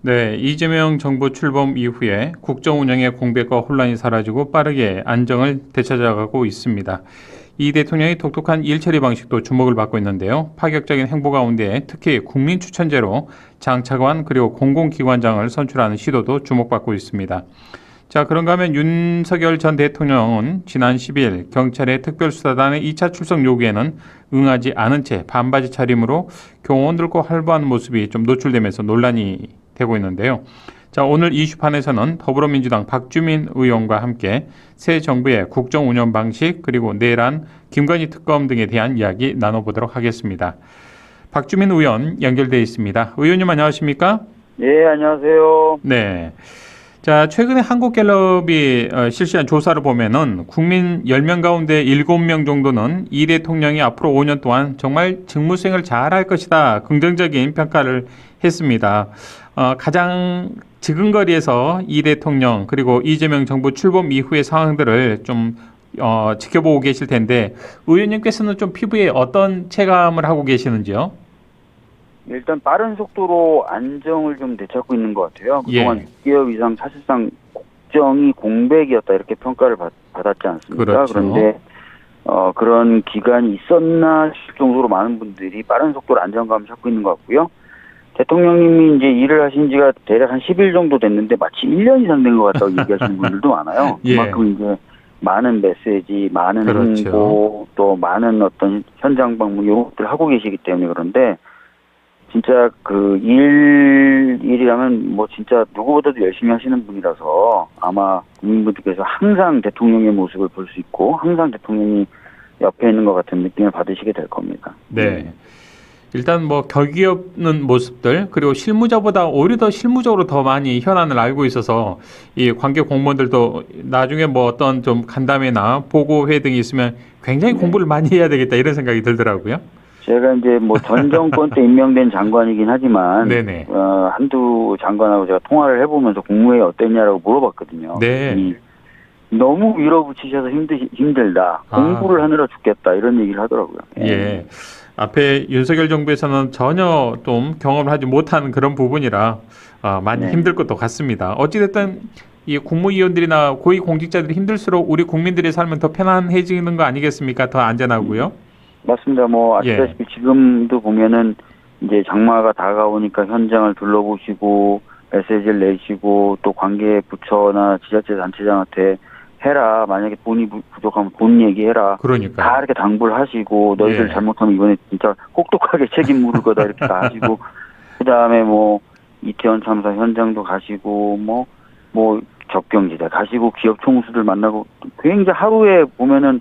네, 이재명 정부 출범 이후에 국정 운영의 공백과 혼란이 사라지고 빠르게 안정을 되찾아가고 있습니다. 이 대통령의 독특한 일처리 방식도 주목을 받고 있는데요. 파격적인 행보 가운데 특히 국민 추천제로 장차관 그리고 공공기관장을 선출하는 시도도 주목받고 있습니다. 자, 그런가 하면 윤석열 전 대통령은 지난 10일 경찰의 특별수사단의 2차 출석 요구에는 응하지 않은 채 반바지 차림으로 경호원 들고 활보하는 모습이 좀 노출되면서 논란이 되고 있는데요. 자, 오늘 이슈판에서는 더불어민주당 박주민 의원과 함께 새 정부의 국정 운영 방식 그리고 내란, 김건희 특검 등에 대한 이야기 나눠보도록 하겠습니다. 박주민 의원 연결돼 있습니다. 의원님 안녕하십니까? 네, 안녕하세요. 네. 자, 최근에 한국갤럽이 실시한 조사를 보면은 국민 10명 가운데 7명 정도는 이 대통령이 앞으로 5년 동안 정말 직무수행을 잘할 것이다. 긍정적인 평가를 했습니다. 가장 지근거리에서 이 대통령 그리고 이재명 정부 출범 이후의 상황들을 좀 지켜보고 계실 텐데 의원님께서는 좀 피부에 어떤 체감을 하고 계시는지요? 일단 빠른 속도로 안정을 좀 되찾고 있는 것 같아요. 그동안 6개월 이상 사실상 국정이 공백이었다 이렇게 평가를 받았지 않습니까? 그렇죠. 그런데 그런 기간이 있었나 싶을 정도로 많은 분들이 빠른 속도로 안정감을 찾고 있는 것 같고요. 대통령님이 이제 일을 하신 지가 대략 한 10일 정도 됐는데 마치 1년 이상 된 것 같다고 얘기하시는 분들도 많아요. 예. 그만큼 이제 많은 메시지, 많은 그렇죠. 홍보, 또 많은 어떤 현장 방문 이런 것들을 하고 계시기 때문에 그런데 진짜 그 일이라면 뭐 진짜 누구보다도 열심히 하시는 분이라서 아마 국민분들께서 항상 대통령의 모습을 볼 수 있고 항상 대통령이 옆에 있는 것 같은 느낌을 받으시게 될 겁니다. 네. 일단 뭐 격이 없는 모습들 그리고 실무자보다 오히려 더 실무적으로 더 많이 현안을 알고 있어서 이 관계 공무원들도 나중에 뭐 어떤 좀 간담회나 보고회 등이 있으면 굉장히 공부를 많이 해야 되겠다 이런 생각이 들더라고요. 제가 이제 뭐 전 정권 때 임명된 장관이긴 하지만 네네. 한두 장관하고 제가 통화를 해보면서 국무회의 어땠냐라고 물어봤거든요. 네. 너무 밀어붙이셔서 힘들다. 공부를 하느라 죽겠다. 이런 얘기를 하더라고요. 예. 앞에 윤석열 정부에서는 전혀 좀 경험을 하지 못한 그런 부분이라 많이 힘들 것도 같습니다. 어찌됐든 이 국무위원들이나 고위공직자들이 힘들수록 우리 국민들의 삶은 더 편안해지는 거 아니겠습니까? 더 안전하고요. 맞습니다. 뭐 아시다시피 지금도 보면은 이제 장마가 다가오니까 현장을 둘러보시고 메시지를 내시고 또 관계 부처나 지자체 단체장한테 해라. 만약에 돈이 부족하면 돈 얘기해라. 그러니까 다 이렇게 당부를 하시고 너희들 잘못하면 이번에 진짜 혹독하게 책임 물을 거다 이렇게 다 하시고 그다음에 뭐 이태원 참사 현장도 가시고 뭐 접경지대 가시고 기업 총수들 만나고 굉장히 하루에 보면은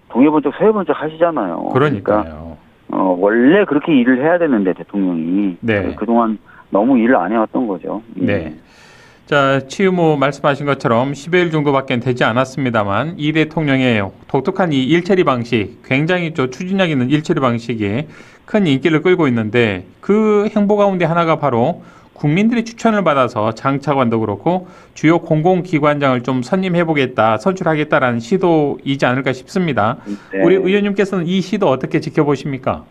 동해번쩍 서해번쩍 하시잖아요. 그러니까요. 그러니까 원래 그렇게 일을 해야 되는데 대통령이 그동안 너무 일을 안 해왔던 거죠. 네. 자, 치유모 말씀하신 것처럼 10일 정도밖에 되지 않았습니다만 이 대통령의 독특한 이 일처리 방식, 굉장히 추진력 있는 일처리 방식이 큰 인기를 끌고 있는데 그 행보 가운데 하나가 바로 국민들의 추천을 받아서 장차관도 그렇고 주요 공공기관장을 좀 선임해보겠다, 선출하겠다라는 시도이지 않을까 싶습니다. 네. 우리 의원님께서는 이 시도 어떻게 지켜보십니까?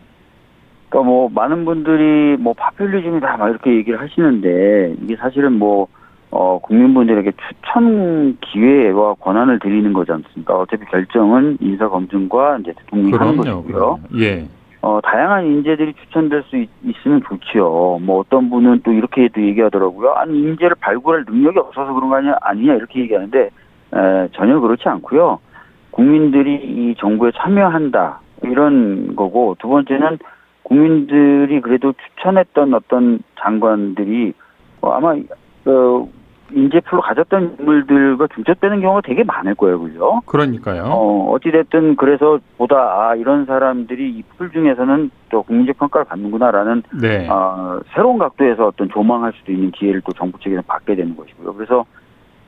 그러니까 뭐 많은 분들이 뭐 파퓰리즘이다 막 이렇게 얘기를 하시는데 이게 사실은 뭐 국민분들에게 추천 기회와 권한을 드리는 거지 않습니까? 어차피 결정은 인사검증과 이제 대통령이 하는 것이고요. 예. 다양한 인재들이 추천될 수 있으면 좋지요. 뭐 어떤 분은 또 이렇게도 얘기하더라고요. 아니 인재를 발굴할 능력이 없어서 그런 거 아니냐 이렇게 얘기하는데 전혀 그렇지 않고요. 국민들이 이 정부에 참여한다 이런 거고 두 번째는 국민들이 그래도 추천했던 어떤 장관들이 아마 인재풀로 가졌던 인물들과 중첩되는 경우가 되게 많을 거예요, 그죠? 그러니까요. 어찌됐든 그래서 보다 이런 사람들이 이 풀 중에서는 또 국민적 평가를 받는구나라는 새로운 각도에서 어떤 조망할 수도 있는 기회를 또 정부 측에서 받게 되는 것이고요. 그래서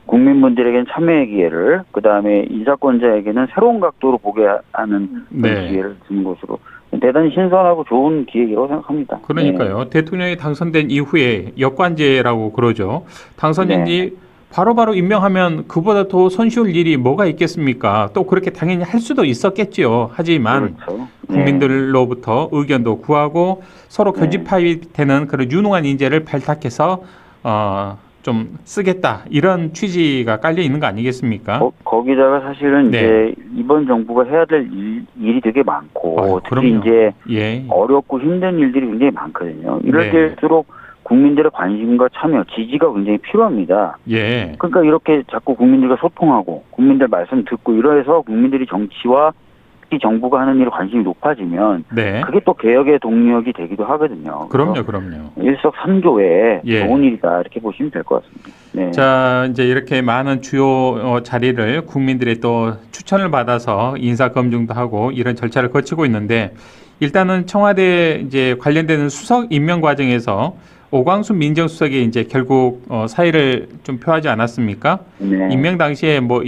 국민분들에게는 참여의 기회를 그다음에 인사권자에게는 새로운 각도로 보게 하는 그런 기회를 주는 것으로 대단히 신선하고 좋은 기획이라고 생각합니다. 그러니까요. 대통령이 당선된 이후에 역관제라고 그러죠. 당선된 지 바로바로 임명하면 그보다 더 손쉬울 일이 뭐가 있겠습니까? 또 그렇게 당연히 할 수도 있었겠지요. 하지만 국민들로부터 의견도 구하고 서로 교집합이 되는 그런 유능한 인재를 발탁해서 좀 쓰겠다 이런 취지가 깔려 있는 거 아니겠습니까? 거기다가 사실은 네. 이제 이번 정부가 해야 될 일이 되게 많고 특히 그럼요. 이제 예. 어렵고 힘든 일들이 굉장히 많거든요. 이럴 네. 때일수록 국민들의 관심과 참여, 지지가 굉장히 필요합니다. 예. 그러니까 이렇게 자꾸 국민들과 소통하고 국민들 말씀 듣고 이러해서 국민들이 정치와 특히 정부가 하는 일에 관심이 높아지면 네. 그게 또 개혁의 동력이 되기도 하거든요. 그럼요. 일석삼조의 예. 좋은 일이다 이렇게 보시면 될 것 같습니다. 네. 자, 이제 이렇게 많은 주요 자리를 국민들의 또 추천을 받아서 인사 검증도 하고 이런 절차를 거치고 있는데 일단은 청와대 이제 관련되는 수석 임명 과정에서 오광수 민정수석이 이제 결국 사의를 좀 표하지 않았습니까? 네. 임명 당시에 뭐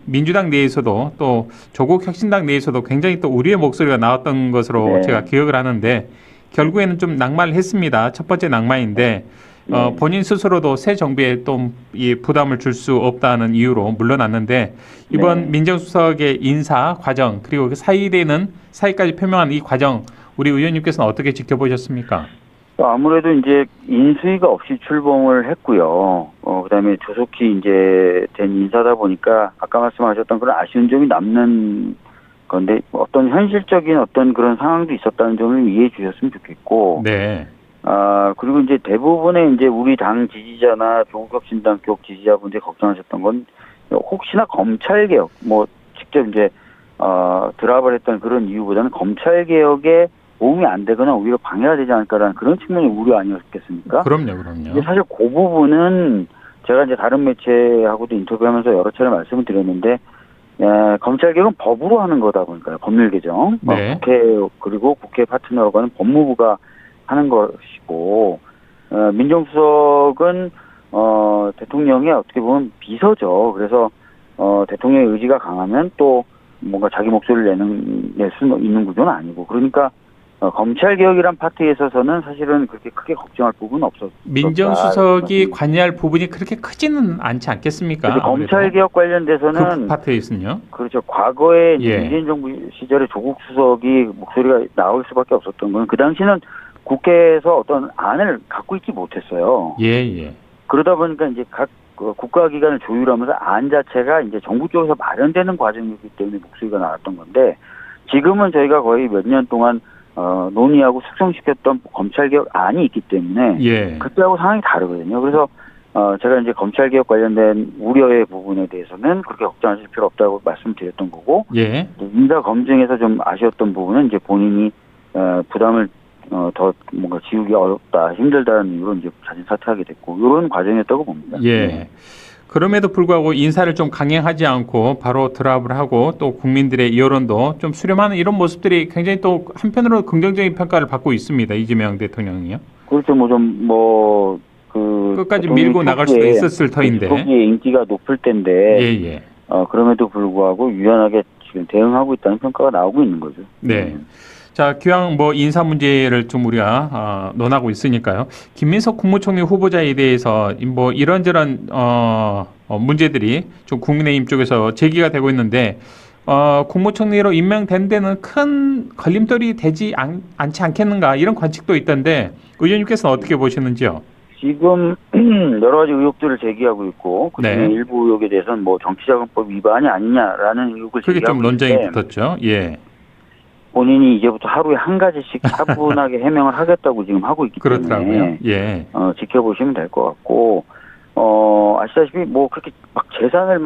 민주당 내에서도 또 조국 혁신당 내에서도 굉장히 또 우려의 목소리가 나왔던 것으로 네. 제가 기억을 하는데 결국에는 좀 낙마를 했습니다. 첫 번째 낙마인데 네. 본인 스스로도 새 정부에 또 이 부담을 줄 수 없다는 이유로 물러났는데 이번 네. 민정수석의 인사 과정 그리고 그 사의까지 표명한 이 과정 우리 의원님께서는 어떻게 지켜보셨습니까? 아무래도 이제 인수위가 없이 출범을 했고요. 그다음에 조속히 이제 된 인사다 보니까 아까 말씀하셨던 그런 아쉬운 점이 남는 건데 어떤 현실적인 어떤 그런 상황도 있었다는 점을 이해해 주셨으면 좋겠고. 네. 그리고 이제 대부분의 이제 우리 당 지지자나 조국혁신당 쪽 지지자분들이 걱정하셨던 건 혹시나 검찰 개혁, 뭐 직접 이제 드랍을 했던 그런 이유보다는 검찰 개혁에 도움이 안 되거나 오히려 방해가 되지 않을까라는 그런 측면의 우려 아니었겠습니까? 그럼요. 근데 사실 그 부분은 제가 이제 다른 매체하고도 인터뷰하면서 여러 차례 말씀을 드렸는데 검찰 개혁은 법으로 하는 거다 보니까요. 법률 개정. 네. 그리고 국회 파트너라고 하는 법무부가 하는 것이고 민정수석은 대통령의 어떻게 보면 비서죠. 그래서 대통령의 의지가 강하면 또 뭔가 자기 목소리를 낼 수 있는 구조는 아니고 그러니까 검찰 개혁이란 파트에 있어서는 사실은 그렇게 크게 걱정할 부분은 없었다. 민정수석이 관여할 부분이 그렇게 크지는 않지 않겠습니까? 검찰 개혁 관련돼서는 그 파트에 있군요. 그렇죠. 과거에 예. 문재인 정부 시절에 조국 수석이 목소리가 나올 수밖에 없었던 건 그 당시는 국회에서 어떤 안을 갖고 있지 못했어요. 예. 그러다 보니까 이제 각 국가기관을 조율하면서 안 자체가 이제 정부 쪽에서 마련되는 과정이기 때문에 목소리가 나왔던 건데 지금은 저희가 거의 몇 년 동안 논의하고 숙성시켰던 검찰개혁 안이 있기 때문에 예. 그때하고 상황이 다르거든요. 그래서 제가 이제 검찰개혁 관련된 우려의 부분에 대해서는 그렇게 걱정하실 필요 없다고 말씀드렸던 거고 예. 인사 검증에서 좀 아쉬웠던 부분은 이제 본인이 부담을 더 뭔가 지우기 어렵다, 힘들다는 이유로 이제 자진 사퇴하게 됐고 이런 과정이었다고 봅니다. 예. 네. 그럼에도 불구하고 인사를 좀 강행하지 않고 바로 드랍을 하고 또 국민들의 여론도 좀 수렴하는 이런 모습들이 굉장히 또 한편으로 긍정적인 평가를 받고 있습니다. 이재명 대통령이요. 그렇죠. 끝까지 밀고 나갈 수도 있었을 터인데. 초기에 인기가 높을 텐데. 예. 그럼에도 불구하고 유연하게 지금 대응하고 있다는 평가가 나오고 있는 거죠. 네. 자, 기왕 인사 문제를 좀 우리가 논하고 있으니까요. 김민석 국무총리 후보자에 대해서 이런저런 문제들이 좀 국민의힘 쪽에서 제기가 되고 있는데 국무총리로 임명된 데는 큰 걸림돌이 되지 않지 않겠는가 이런 관측도 있던데 의원님께서는 어떻게 보시는지요? 지금 여러 가지 의혹들을 제기하고 있고 그중에 네. 일부 의혹에 대해서는 정치자금법 위반이 아니냐라는 의혹을 그게 제기하고 좀 논쟁이 있는데 붙었죠. 예. 본인이 이제부터 하루에 한 가지씩 차분하게 해명을 하겠다고 지금 하고 있기 그렇더라고요. 때문에 예. 지켜보시면 될 것 같고 아시다시피 그렇게 막 재산을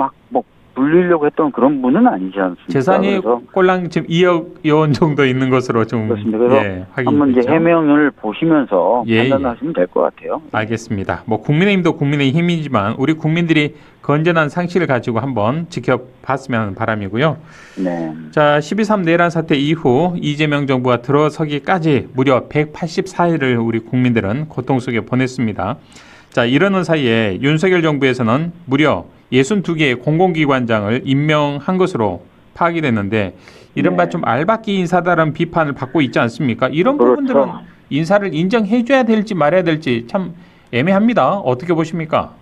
불리려고 했던 그런 분은 아니지 않습니까? 재산이 그래서 꼴랑 지금 2억 원 정도 있는 것으로 좀 그렇습니다. 그래서 한번 이제 확인됐죠. 해명을 보시면서 예. 판단하시면 될 것 같아요. 알겠습니다. 국민의힘도 국민의힘이지만 우리 국민들이 건전한 상식을 가지고 한번 지켜봤으면 바람이고요. 네. 자, 12.3 내란 사태 이후 이재명 정부가 들어서기까지 무려 184일을 우리 국민들은 고통 속에 보냈습니다. 자, 이러는 사이에 윤석열 정부에서는 무려 62개의 공공기관장을 임명한 것으로 파악이 됐는데 이른바 네. 좀 알박기 인사다라는 비판을 받고 있지 않습니까? 이런 그렇죠. 부분들은 인사를 인정해줘야 될지 말아야 될지 참 애매합니다. 어떻게 보십니까?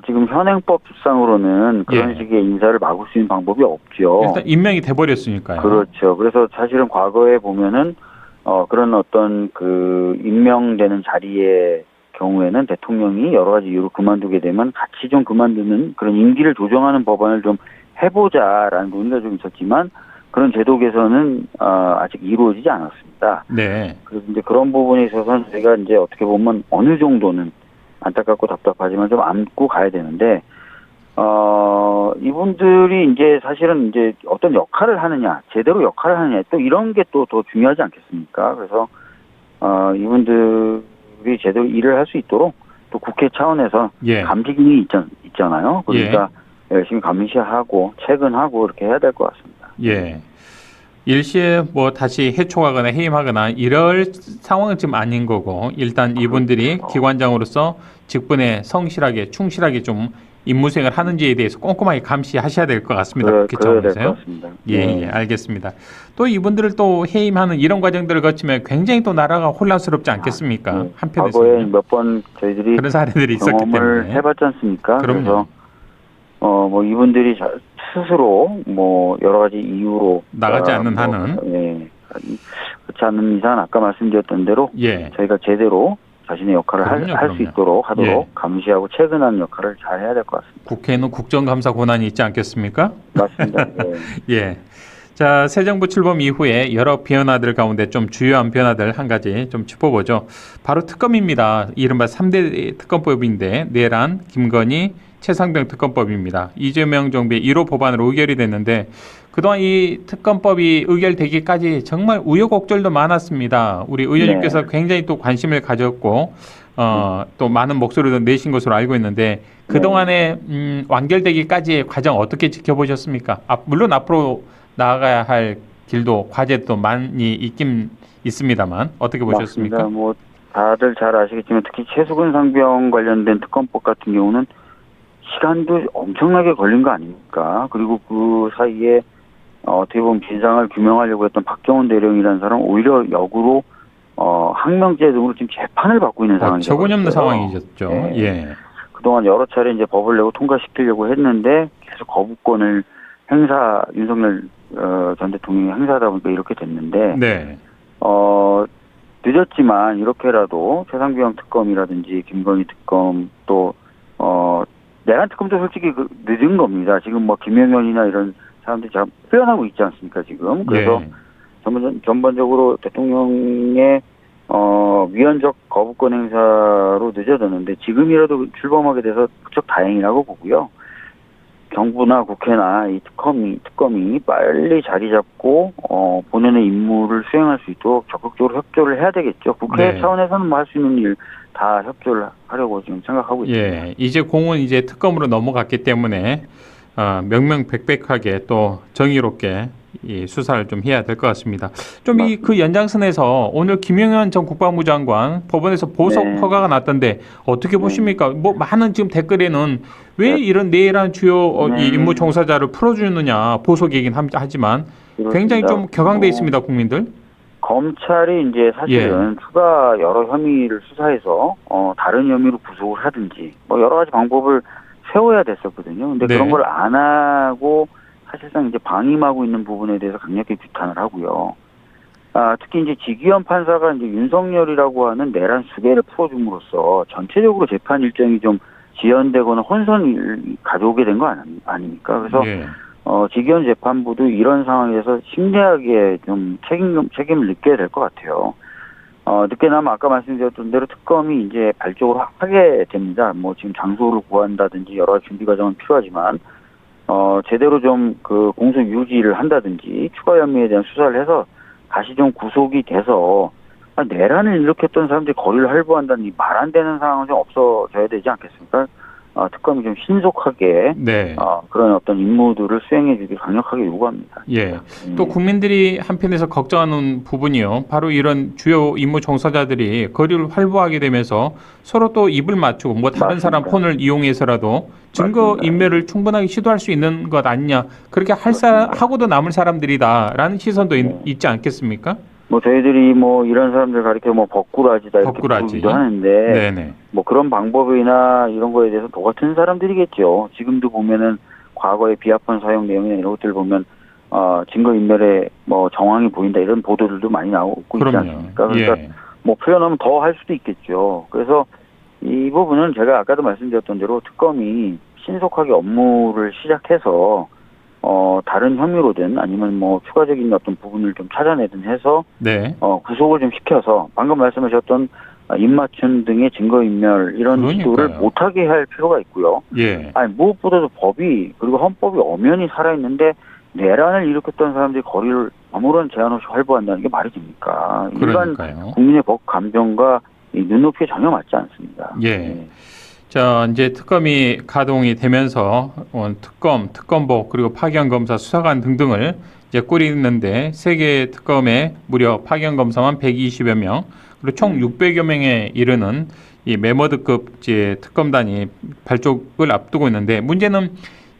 지금 현행법상으로는 그런 예. 식의 인사를 막을 수 있는 방법이 없죠. 일단 임명이 돼버렸으니까요. 그렇죠. 그래서 사실은 과거에 보면은 그런 어떤 임명되는 자리에 경우에는 대통령이 여러 가지 이유로 그만두게 되면 같이 좀 그만두는 그런 임기를 조정하는 법안을 좀 해보자라는 논의가 좀 있었지만 그런 제도 개선은 아직 이루어지지 않았습니다. 네. 그래서 이제 그런 부분에 있어서는 저희가 이제 어떻게 보면 어느 정도는 안타깝고 답답하지만 좀 안고 가야 되는데 이분들이 이제 사실은 이제 어떤 역할을 하느냐, 제대로 역할을 하느냐, 또 이런 게 또 더 중요하지 않겠습니까? 그래서 이분들이 제대로 일을 할 수 있도록 또 국회 차원에서 예. 감시 기능이 있잖아요. 그러니까 열심히 감시하고 체근하고 이렇게 해야 될 것 같습니다. 예. 일시에 뭐 다시 해촉하거나 해임하거나 이럴 상황은 지금 아닌 거고 일단 이분들이 그렇죠. 기관장으로서 직분에 성실하게 충실하게 좀 임무 수행을 하는지에 대해서 꼼꼼하게 감시하셔야 될 것 같습니다. 국회 그래야 될 것 차원에서요. 같습니다. 예, 알겠습니다. 또 이분들을 또 해임하는 이런 과정들을 거치면 굉장히 또 나라가 혼란스럽지 않겠습니까? 과거에 한편에서는 몇 번 저희들이 그런 사례들이 있었기 경험을 때문에 해봤지 않습니까? 그럼요. 그래서 뭐 이분들이 스스로 뭐 여러 가지 이유로 나가지 않는 한은 그렇지 않는 이상 아까 말씀드렸던 대로 예, 저희가 제대로 자신의 역할을 그럼요, 할 수 그럼요. 있도록 하도록 예. 감시하고 체근하는 역할을 잘 해야 될 것 같습니다. 국회에는 국정감사 권한이 있지 않겠습니까? 맞습니다. 예. 예. 자, 새 정부 출범 이후에 여러 변화들 가운데 좀 주요한 변화들 한 가지 좀 짚어보죠. 바로 특검입니다. 이른바 3대 특검법인데 내란, 김건희, 최상병 특검법입니다. 이재명 정부의 1호 법안으로 의결이 됐는데 그동안 이 특검법이 의결되기까지 정말 우여곡절도 많았습니다. 우리 의원님께서 굉장히 또 관심을 가졌고 또 많은 목소리도 내신 것으로 알고 있는데 그동안에 완결되기까지의 과정 어떻게 지켜보셨습니까? 물론 앞으로 나아가야 할 길도 과제도 많이 있긴 있습니다만 어떻게 보셨습니까? 맞습니다. 뭐 다들 잘 아시겠지만 특히 최수근 상병 관련된 특검법 같은 경우는 시간도 엄청나게 걸린 거 아닙니까? 그리고 그 사이에 어떻게 보면 진상을 규명하려고 했던 박정훈 대령이라는 사람 오히려 역으로 항명죄 등으로 지금 재판을 받고 있는 상황이죠. 저고없는 상황이셨죠. 네. 예. 그동안 여러 차례 이제 법을 내고 통과시키려고 했는데 계속 거부권을 윤석열 전 대통령이 행사하다 보니까 이렇게 됐는데 네. 늦었지만 이렇게라도 최상병 특검이라든지 김건희 특검 또 내란 특검도 솔직히 늦은 겁니다. 지금 뭐 김영현이나 이런 사람들이 잘 표현하고 있지 않습니까 지금. 그래서 전반적으로 대통령의 위헌적 거부권 행사로 늦어졌는데 지금이라도 출범하게 돼서 무척 다행이라고 보고요. 정부나 국회나 이 특검이 빨리 자리 잡고 본연의 임무를 수행할 수 있도록 적극적으로 협조를 해야 되겠죠. 국회 네. 차원에서는 뭐 할 수 있는 일 다 협조를 하려고 지금 생각하고 있습니다. 예. 이제 공은 이제 특검으로 넘어갔기 때문에 명명백백하게 또 정의롭게 이 수사를 좀 해야 될 것 같습니다. 좀 그 연장선에서 오늘 김영현 전 국방부 장관 법원에서 보석 허가가 났던데 어떻게 보십니까? 뭐 많은 지금 댓글에는 왜 이런 내란 주요 이 임무 종사자를 풀어주느냐 보석이긴 하지만 굉장히 좀 격앙돼 있습니다, 국민들. 검찰이 이제 사실은 추가 여러 혐의를 수사해서 다른 혐의로 구속을 하든지 뭐 여러 가지 방법을 세워야 됐었거든요. 근데 그런 걸 안 하고 사실상 이제 방임하고 있는 부분에 대해서 강력히 규탄을 하고요. 특히 이제 지기현 판사가 이제 윤석열이라고 하는 내란 수배를 풀어줌으로써 전체적으로 재판 일정이 좀 지연되거나 혼선을 가져오게 된 거 아닙니까? 그래서 지기현 재판부도 이런 상황에서 심대하게 좀 책임을 느껴야 될 것 같아요. 늦게나마 아까 말씀드렸던 대로 특검이 이제 발족을 하게 됩니다. 뭐 지금 장소를 구한다든지 여러 가지 준비 과정은 필요하지만 제대로 좀 그 공소 유지를 한다든지 추가 혐의에 대한 수사를 해서 다시 좀 구속이 돼서 내란을 일으켰던 사람들이 거리를 할부한다는 이 말 안 되는 상황은 좀 없어져야 되지 않겠습니까? 특검이 좀 신속하게 그런 어떤 임무들을 수행해 주길 강력하게 요구합니다. 예. 또 국민들이 한편에서 걱정하는 부분이요. 바로 이런 주요 임무 종사자들이 거리를 활보하게 되면서 서로 또 입을 맞추고 뭐 다른 사람 폰을 이용해서라도 증거 인멸을 충분하게 시도할 수 있는 것 아니냐. 그렇게 하고도 남을 사람들이다라는 시선도 있지 않겠습니까? 뭐 저희들이 뭐 이런 사람들 가리켜 뭐 버꾸라지다 이렇게 부르기도 하는데 뭐 그런 방법이나 이런 거에 대해서 도 같은 사람들이겠죠. 지금도 보면은 과거의 비합헌 사용 내용이나 이런 것들 보면 증거 인멸에 뭐 정황이 보인다 이런 보도들도 많이 나오고 있지 않습니까? 그러니까 뭐 표현하면 더 할 수도 있겠죠. 그래서 이 부분은 제가 아까도 말씀드렸던 대로 특검이 신속하게 업무를 시작해서 다른 혐의로든 아니면 뭐 추가적인 어떤 부분을 좀 찾아내든 해서 네. 구속을 좀 시켜서 방금 말씀하셨던 입맞춤 등의 증거인멸 이런 그러니까요. 시도를 못하게 할 필요가 있고요. 예. 아니 무엇보다도 법이 그리고 헌법이 엄연히 살아있는데 내란을 일으켰던 사람들이 거리를 아무런 제한 없이 활보한다는 게 말이 됩니까? 일반 그러니까요. 국민의 법 감정과 이 눈높이에 전혀 맞지 않습니다. 예. 네. 자, 이제 특검이 가동이 되면서 특검, 특검보 그리고 파견검사, 수사관 등등을 이제 꾸리는데 세계 특검에 무려 파견검사만 120여 명, 그리고 총 600여 명에 이르는 이 메머드급 이제 특검단이 발족을 앞두고 있는데 문제는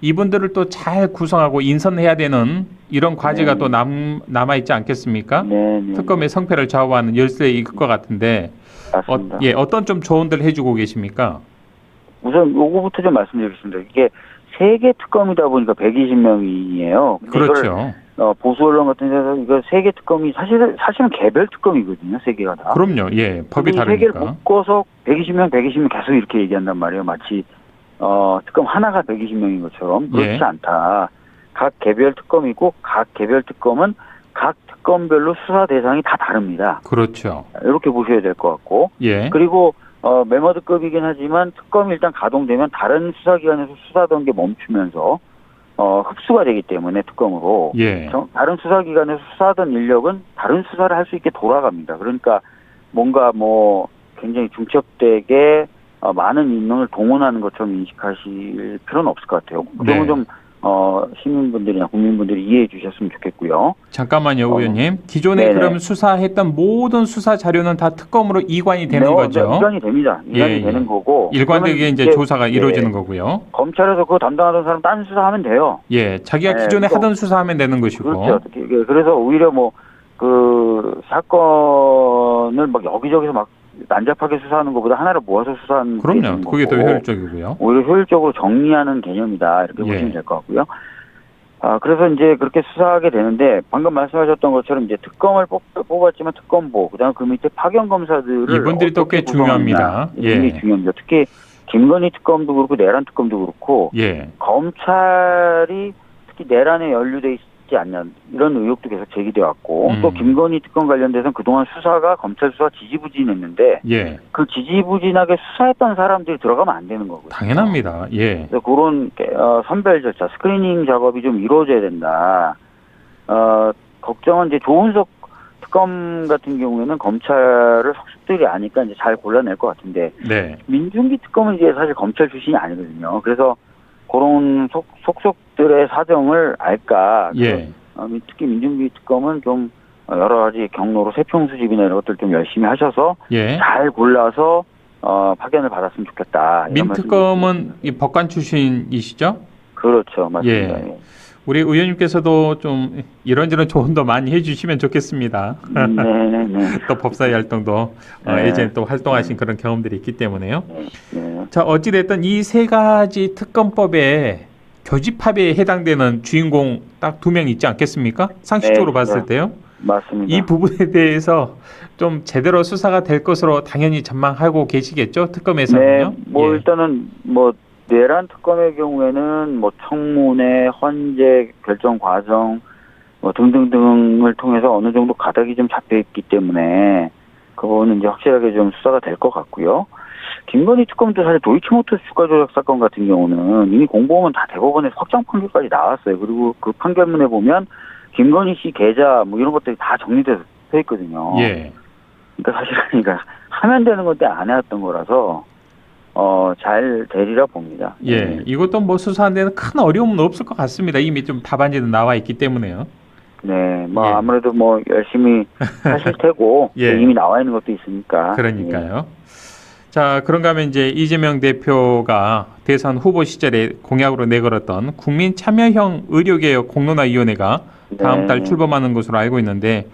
이분들을 또 잘 구성하고 인선해야 되는 이런 과제가 또 남아 있지 않겠습니까? 네, 네. 특검의 성패를 좌우하는 열쇠일 것 같은데 맞습니다. 어떤 좀 조언들 해주고 계십니까? 우선 요거부터 좀 말씀드리겠습니다. 이게 세계 특검이다 보니까 120명이에요. 그렇죠. 보수 언론 같은 데서 이거 세계 특검이 사실은 개별 특검이거든요. 세 개가 다. 그럼요. 예, 법이 세 개를 다르니까. 묶어서 120명 계속 이렇게 얘기한단 말이에요. 마치 특검 하나가 120명인 것처럼 그렇지 예. 않다. 각 개별 특검이고 각 개별 특검은 각 특검별로 수사 대상이 다 다릅니다. 그렇죠. 이렇게 보셔야 될 것 같고. 예. 그리고 메머드급이긴 하지만 특검이 일단 가동되면 다른 수사기관에서 수사하던 게 멈추면서 흡수가 되기 때문에 특검으로 예. 다른 수사기관에서 수사하던 인력은 다른 수사를 할 수 있게 돌아갑니다. 그러니까 뭔가 뭐 굉장히 중첩되게 많은 인원을 동원하는 것처럼 인식하실 필요는 없을 것 같아요. 그 점은 네. 좀 시민분들이나 국민분들이 이해해 주셨으면 좋겠고요. 잠깐만요, 의원님. 기존에 네네. 그럼 수사했던 모든 수사 자료는 다 특검으로 이관이 되는 네, 거죠? 이관이 됩니다. 이관이 예, 되는 예. 거고. 일관되게 그러면 이제 이제, 조사가 이루어지는 거고요. 검찰에서 그거 담당하던 사람 딴 수사하면 돼요. 예, 자기가 네, 기존에 그거- 하던 수사하면 되는 것이고. 그렇죠. 그래서 오히려 뭐 그 사건을 막 여기저기서 막 난잡하게 수사하는 것보다 하나를 모아서 수사하는 게 그럼요. 되는 그게 더 거고. 효율적이고요. 오히려 효율적으로 정리하는 개념이다 이렇게 예. 보시면 될 것 같고요. 그래서 이제 그렇게 수사하게 되는데 방금 말씀하셨던 것처럼 이제 특검을 뽑았지만 특검보 그다음 그 밑에 파견 검사들을 이분들이 또 꽤 어떻게 구성하느냐. 중요합니다. 이분들이 예. 중요합니다. 특히 김건희 특검도 그렇고 내란 특검도 그렇고 예. 검찰이 특히 내란에 연루돼 있지 않냐 이런 의혹도 계속 제기돼 왔고 또 김건희 특검 관련돼서는 그동안 수사가 검찰 수사 지지부진했는데 예. 그 지지부진하게 수사했던 사람들이 들어가면 안 되는 거고요. 당연합니다. 예. 그래서 그런 선별 절차, 스크리닝 작업이 좀 이루어져야 된다. 걱정은 이제 조은석 특검 같은 경우에는 검찰을 속속들이 아니까 이제 잘 골라낼 것 같은데 네. 민중기 특검은 이제 사실 검찰 출신이 아니거든요. 그래서 그런 속속들의 사정을 알까. 예. 특히 민중기 특검은 좀 여러 가지 경로로 세평수집이나 이런 것들 좀 열심히 하셔서 예. 잘 골라서 파견을 받았으면 좋겠다. 이런 민특검은 말씀을 이 법관 출신이시죠? 그렇죠. 맞습니다. 예. 우리 의원님께서도 좀 이런저런 조언도 많이 해주시면 좋겠습니다. 네네. 또 법사위 활동도 네. 예전에 또 활동하신 그런 경험들이 있기 때문에요. 네. 자, 어찌됐든 이 세 가지 특검법에 교집합에 해당되는 주인공 딱 2명 있지 않겠습니까? 상식적으로 네, 봤을 네. 때요. 맞습니다. 이 부분에 대해서 좀 제대로 수사가 될 것으로 당연히 전망하고 계시겠죠? 특검에서는요. 네, 뭐 예. 일단은 뭐 내란 특검의 경우에는 뭐 청문회, 헌재 결정 과정 뭐 등등등을 통해서 어느 정도 가닥이 좀 잡혀 있기 때문에 그거는 이제 확실하게 좀 수사가 될 것 같고요. 김건희 특검도 사실 도이치모터스 주가 조작 사건 같은 경우는 이미 공보면 다 대법원에서 확정 판결까지 나왔어요. 그리고 그 판결문에 보면 김건희 씨 계좌 뭐 이런 것들이 다 정리돼서 써 있거든요. 예. 그러니까 사실은 그러니까 하면 되는 건데 안 해왔던 거라서 잘 되리라 봅니다. 예. 네. 이것도 뭐 수사하는 데는 큰 어려움은 없을 것 같습니다. 이미 좀 답안지도 나와 있기 때문에요. 네, 뭐 예. 아무래도 뭐 열심히 하실 테고 예. 이미 나와 있는 것도 있으니까. 그러니까요. 자, 그런가 하면 이제 이재명 대표가 대선 후보 시절에 공약으로 내걸었던 국민 참여형 의료개혁 공론화위원회가 다음 달 네. 출범하는 것으로 알고 있는데,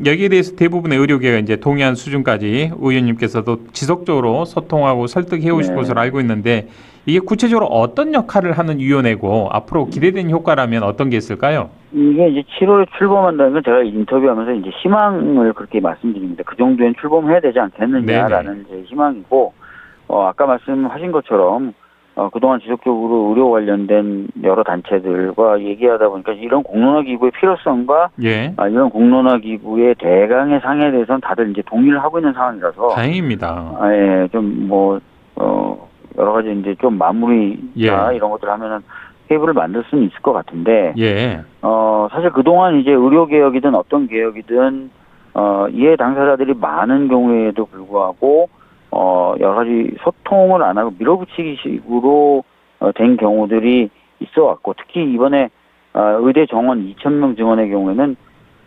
여기에 대해서 대부분의 의료계가 이제 동의한 수준까지 의원님께서도 지속적으로 소통하고 설득해 오실 네. 것으로 알고 있는데, 이게 구체적으로 어떤 역할을 하는 위원회고 앞으로 기대되는 효과라면 어떤 게 있을까요? 이게 이제 7월에 출범한다는 건 제가 인터뷰하면서 이제 희망을 그렇게 말씀드립니다. 그 정도엔 출범해야 되지 않겠느냐라는 제 희망이고, 아까 말씀하신 것처럼 그동안 지속적으로 의료 관련된 여러 단체들과 얘기하다 보니까 이런 공론화 기구의 필요성과 예. 이런 공론화 기구의 대강의 상에 대해서는 다들 이제 동의를 하고 있는 상황이라서 다행입니다. 예, 좀 여러 가지 이제 좀 마무리나 이런 것들 하면은 테이블을 만들 수는 있을 것 같은데 예. 사실 그동안 이제 의료 개혁이든 어떤 개혁이든 이해 당사자들이 많은 경우에도 불구하고 여러 가지 소통을 안 하고 밀어붙이기식으로 된 경우들이 있어 왔고, 특히 이번에 의대 정원 2,000명 증원의 경우에는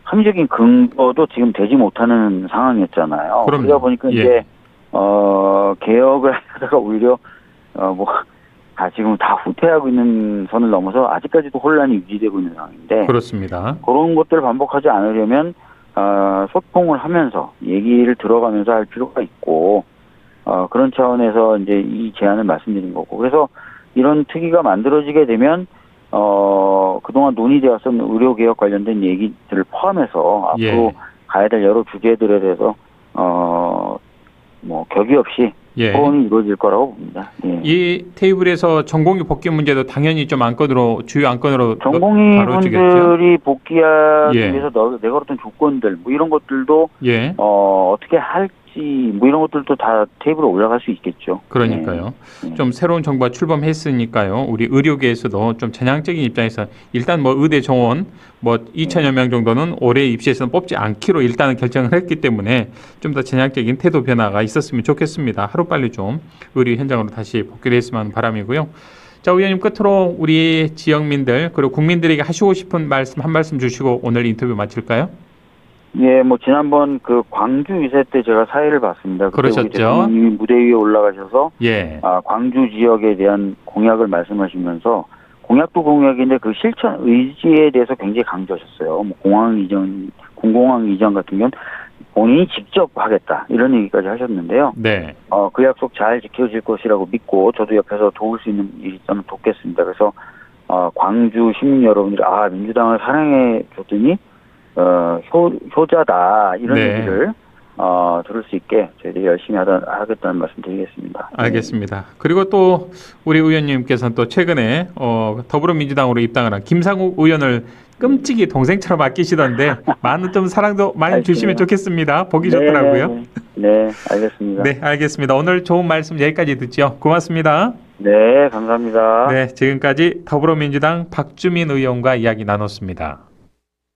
합리적인 근거도 지금 되지 못하는 상황이었잖아요. 그럼요. 그러다 보니까 이제 개혁을 하다가 오히려 지금 다 후퇴하고 있는 선을 넘어서 아직까지도 혼란이 유지되고 있는 상황인데, 그렇습니다. 그런 것들을 반복하지 않으려면 소통을 하면서 얘기를 들어가면서 할 필요가 있고, 그런 차원에서 이제 이 제안을 말씀드린 거고, 그래서 이런 특위가 만들어지게 되면 그동안 논의되었던 의료개혁 관련된 얘기들을 포함해서 앞으로 가야 될 여러 주제들에 대해서 격의 없이 토론이 이루어질 거라고 봅니다. 예. 이 테이블에서 전공의 복귀 문제도 당연히 좀 주요 안건으로 전공의 다뤄지겠죠. 분들이 복귀하기 위해서 내걸었던 조건들 이런 것들도 어떻게 할지 이런 것들도 다 테이블에 올라갈 수 있겠죠. 그러니까요. 좀 새로운 정부가 출범했으니까요. 우리 의료계에서도 좀 전향적인 입장에서 일단 의대 정원 2천여 명 정도는 올해 입시에서는 뽑지 않기로 일단은 결정을 했기 때문에 좀 더 전향적인 태도 변화가 있었으면 좋겠습니다. 하루빨리 좀 의료 현장으로 다시 복귀를 했으면 하는 바람이고요. 자, 의원님 끝으로 우리 지역민들 그리고 국민들에게 하시고 싶은 말씀 한 말씀 주시고 오늘 인터뷰 마칠까요? 예, 지난번 그 광주 유세 때 제가 사회를 봤습니다. 그러셨죠. 우리 대통령님이 무대 위에 올라가셔서 광주 지역에 대한 공약을 말씀하시면서 공약도 공약인데 그 실천 의지에 대해서 굉장히 강조하셨어요. 공공항 이전 같은 경우는 본인이 직접 하겠다 이런 얘기까지 하셨는데요. 네. 그 약속 잘 지켜질 것이라고 믿고 저도 옆에서 도울 수 있는 일이 있다면 돕겠습니다. 그래서 광주 시민 여러분들이 민주당을 사랑해 줬더니 효자다 이런 얘기를 들을 수 있게 저희들이 열심히 하겠다는 말씀 드리겠습니다. 알겠습니다. 그리고 또 우리 의원님께서는 또 최근에 더불어민주당으로 입당을 한 김상욱 의원을 끔찍이 동생처럼 아끼시던데 많은 좀 사랑도 많이 주시면 좋겠습니다. 보기 좋더라고요. 네, 알겠습니다. 네, 알겠습니다. 오늘 좋은 말씀 여기까지 듣죠. 고맙습니다. 네, 감사합니다. 네, 지금까지 더불어민주당 박주민 의원과 이야기 나눴습니다.